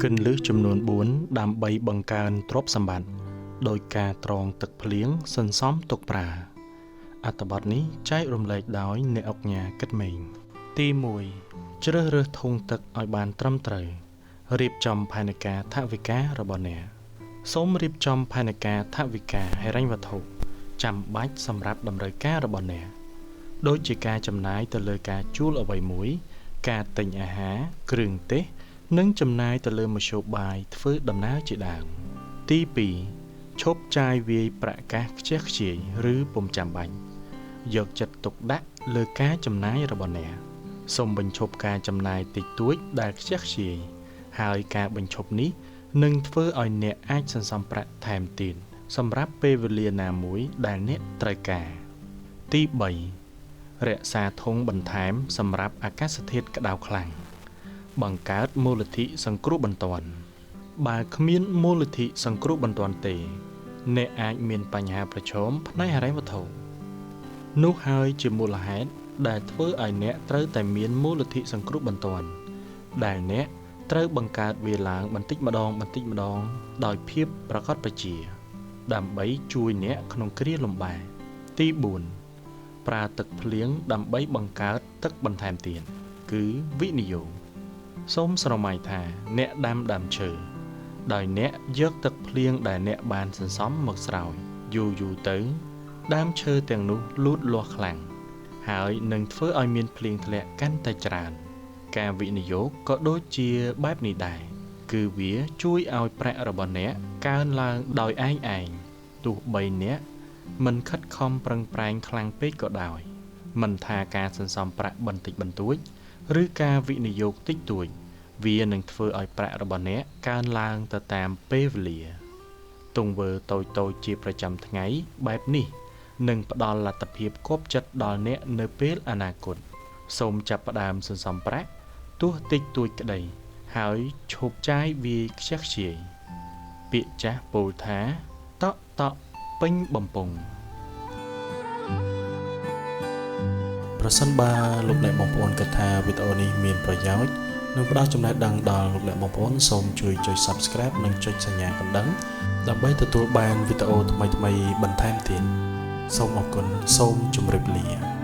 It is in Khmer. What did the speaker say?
គន្លឹះចំនួន4ដើម្បីបង្កើនទ្រព្យសម្បត្តិដោយការត្រងទឹកភ្លៀងសន្សំទុកប្រើអត្ថបទនេះចែករំលែកដោយអ្នកអង្គការគិតមេងទី1ជ្រើសរើសធុងទឹកឲ្យបានត្រឹមត្រូវរៀបចំផែនការថវិការបស់អ្នកសូមរៀបចំផែនការថវិកាហិរញ្ញវត្ថុចាំបាច់សម្រាប់តម្រូវការរបស់អ្នកដូចជាការចំណាយទៅលើការជួលអ្វីមួយការទិញអាហារគ្រឿងទេសនិងចំណាយទៅលើមធ្យោបាយធ្វើដំណើរជាដើមទី2ឈប់ចាយវាយប្រាក់កាសខ្ជះខ្ជាយឬពុំចាំបាច់យកចិត្តទុកដាក់លើការចំណាយរបស់អ្នកសូមបញ្ឈប់ការចំណាយតិចតួចដែលខ្ជះខ្ជាយហើយការបញ្ឈប់នេះនឹងធ្វើឲ្យអ្នកអាចសន្សំប្រាក់ថែមទៀតសម្រាប់ពេលវេលាណាមួយដែលអ្នកត្រូវការទី3រក្សាធុងបន្ថែមសម្រាប់អាកាសធាតុក្តៅខ្លាំងបង្កើតមូលនិធិសង្គ្រោះបន្ទាន់បើគ្មានមូលនិធិសង្គ្រោះបន្ទាន់ទេអ្នកអាចមានបញ្ហាប្រឈមផ្នែកហិរញ្ញវត្ថុនោះហើយជាមូលហេតុដែលធ្វើឲ្យអ្នកត្រូវតែមានមូលនិធិសង្គ្រោះបន្ទាន់ដែលអ្នកត្រូវបង្កើតវាឡើងបន្តិចម្ដងដោយភាពប្រាកដប្រជាដើម្បីជួយអ្នកក្នុងគ្រាលំបាកទី4ប្រើទឹកភ្លៀងដើម្បីបង្កើតទឹកបន្ថែមទៀតគឺវិនិយោគសូមស្រមៃថាអ្នកដាំដើមឈើដោយអ្នកយកទឹកភ្លៀងដែលអ្នកបានសន្សំមកស្រោចយូរទៅដើមឈើទាំងនោះលូតលាស់ខ្លាំងហើយនឹងធ្វើឲ្យមានភ្លៀងធ្លាក់កាន់តែច្រើនការវិនិយោគក៏ដូចជាបែបនេះដែរគឺវាជួយឲ្យប្រាក់របស់អ្នកកើនឡើងដោយឯងទោះបីអ្នកមិនខិតខំប្រឹងប្រែងខ្លាំងពេកក៏ដោយមិនថាការសន្សំប្រាក់បន្តិចបន្តួចឬការវិនិយោគតិចតួចវានឹងធ្វើឲ្យប្រាក់របស់អ្នកកើនឡើងទៅតាមពេលវេលាទង្វើតូចៗជាប្រចាំថ្ងៃបែបនេះនឹងផ្ដល់លទ្ធភាពគប់ចិត្តដល់អ្នកនៅពេលអនាគតសូមចាប់ផ្ដើមសន្សំប្រាក់ទោះតិចតួចក្តីហើយឈប់ចាយវាយខ្ជះខ្ជាយពាក្យចាស់ពោលថាតក់ពេញបំពង់ប្រសិនបើលោកអ្នកបងប្អូនគិតថាវីដេអូនេះមានប្រយោជន៍និងផ្ដល់ចំណេះដឹងដល់លោកអ្នកបងប្អូនសូមជួយចុច Subscribe និងចុចសញ្ញាកណ្ដឹងដើម្បីទទួលបានវីដេអូថ្មីៗបន្ថែមទៀតសូមអរគុណសូមជម្រាបលា